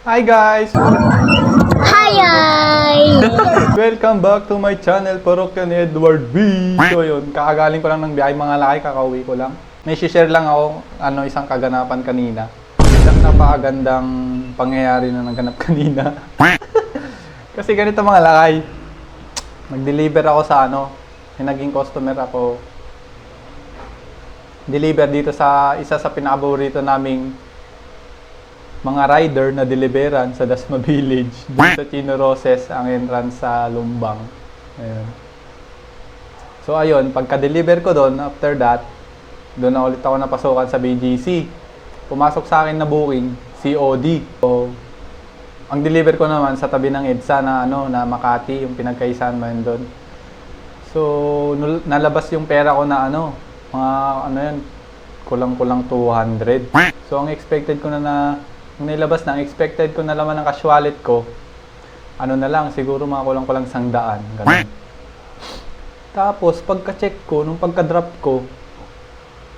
Hi guys! Hi! Welcome back to my channel, Parokya ni Edward B. So yun, kakagaling ko lang ng biyahe mga laki, kakauwi ko lang. May share lang ako, isang kaganapan kanina. Isang napakagandang pangyayari na naganap kanina. Kasi ganito mga lakay, nag-deliver ako sa may naging customer ako. Deliver dito sa isa sa pinakapaborito naming mga rider na deliveran sa Dasma Village. Doon sa Chino Roses, ang entrance sa Lumbang. Ayun. So ayun, pagka-deliver ko doon, after that, doon na ulit ako napasukan sa BGC. Pumasok sa akin na booking, COD. So, ang deliver ko naman sa tabi ng EDSA na na Makati, yung pinagkaisahan mo yun doon. So, nalabas yung pera ko na mga kulang-kulang 200. So, ang expected ko na nilabas na, ang expected ko na laman ng cash wallet ko, na lang, siguro mga kulang-kulang 100. Ganun. Tapos, pagka-check ko, nung pagka-drop ko,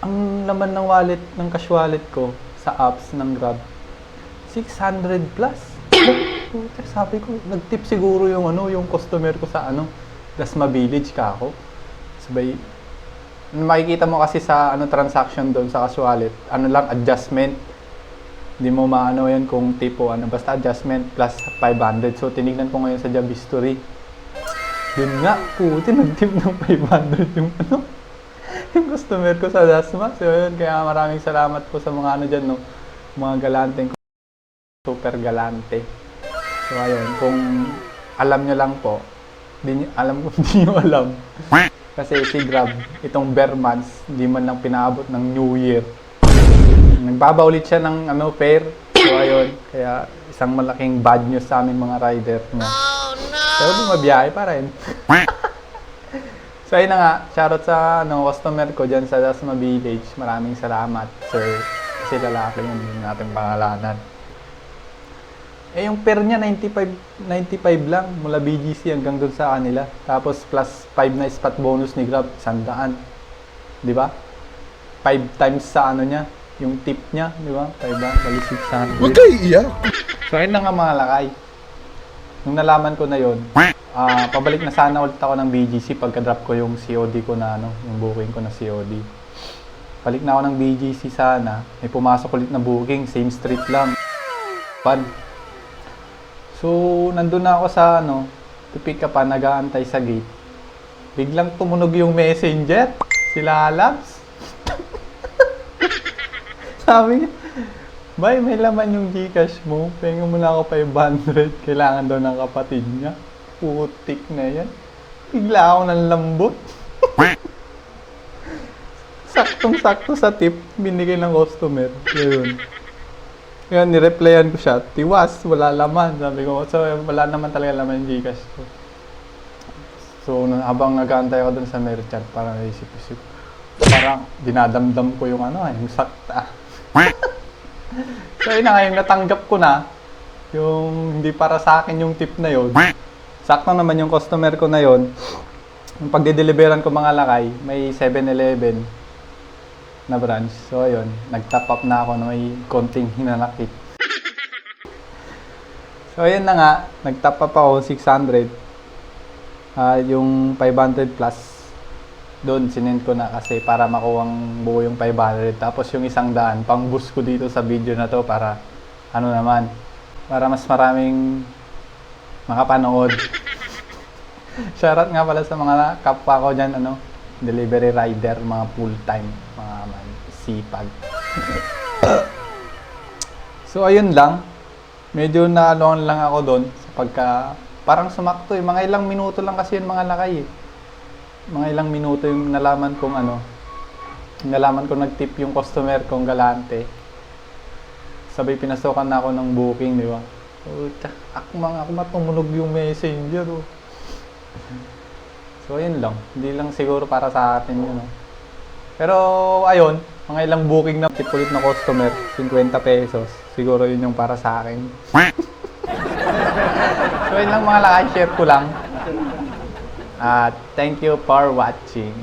ang laman ng wallet, ng cash wallet ko, sa apps ng Grab, 600 plus. Sabi ko, nag-tip siguro yung customer ko sa Dasma Village ka ako. Sabay, makikita mo kasi sa transaction doon sa cash wallet, lang, adjustment. Hindi mo maano yan kung tipo basta adjustment plus 500. So tinignan ko ngayon sa job history. Yun nga, nag-tip ng 500 yung yung customer ko sa Dasma. So yun, kaya maraming salamat po sa mga dyan, mga galanteng super galante. So ayun, kung alam nyo lang po, alam ko hindi nyo alam. Kasi si Grab, itong bare months, hindi man lang pinaabot ng New Year. Nagbaba ulit siya ng fare. So ayun, kaya isang malaking bad news sa aming mga rider na. Oh, no! Pero di mabiyahe pa rin. So ayun na nga, shoutout sa customer ko dyan sa Dasma Village. Maraming salamat, sir. Kasi lalaki yun, yung ating pangalanan. Yung fare niya, 95 lang mula BGC hanggang doon sa kanila. Tapos plus 5 na spot bonus ni Grab, 100. Di ba? 5 times sa niya, yung tip niya, di ba? 5 ba? Bali 600. Huwag kayo iiyak. So ayun na nga mga lakay. Nung nalaman ko na yun, pabalik na sana ulit ako ng BGC pagka-drop ko yung COD ko na yung booking ko na COD. Balik na ako ng BGC sana, may pumasok ulit na booking, same street lang. Pan. So, nandun na ako sa pipick up nag-aantay sa gate. Biglang tumunog yung messenger, sila Labs. Sabi niya, "Bay, may laman yung Gcash mo. Pengen mo na ako 500. Kailangan daw ng kapatid niya." Putik na yan. Bigla ako ng lambot. Saktong-sakto sa tip, binigay ng customer. Yun. Ngayon, nireplyan ko siya. Tiwas, wala laman. Sabi ko, so wala naman talaga laman yung Gcash ko. So, habang nag-aantay ako dun sa merchant, parang naisip-isip. Parang dinadamdam ko yung yung sakta. So, yun na ngayon, natanggap ko na yung hindi para sa akin yung tip na yun. Sakto naman yung customer ko na yun. Yung pagde-deliveran ko mga lakay, may 7-Eleven na branch. So, ayun, nag-top up na ako na may konting hinanakit. So, ayun na nga, nag-top up ako 600. Yung 500 plus, doon sinend ko na kasi para makuwang buo yung 500. Tapos yung 100, pang boost ko dito sa video na to para, para mas maraming makapanood. Shoutout nga pala sa mga kapwa ko dyan, delivery rider, mga full-time, mga sipag. So, ayun lang. Medyo naanoan lang ako doon sa parang sumakto mga ilang minuto lang kasi yun mga lakay Mga ilang minuto yung nalaman kong nalaman kong nag-tip yung customer kong galante. Sabay pinasokan na ako ng booking, di ba? Ako matumunog yung messenger, So, ayun lang. Hindi lang siguro para sa atin yun, Pero, ayun, mga ilang booking na tip ulit na customer, 50 pesos. Siguro yun yung para sa akin. So, yun lang mga lakay, share ko lang. Thank you for watching.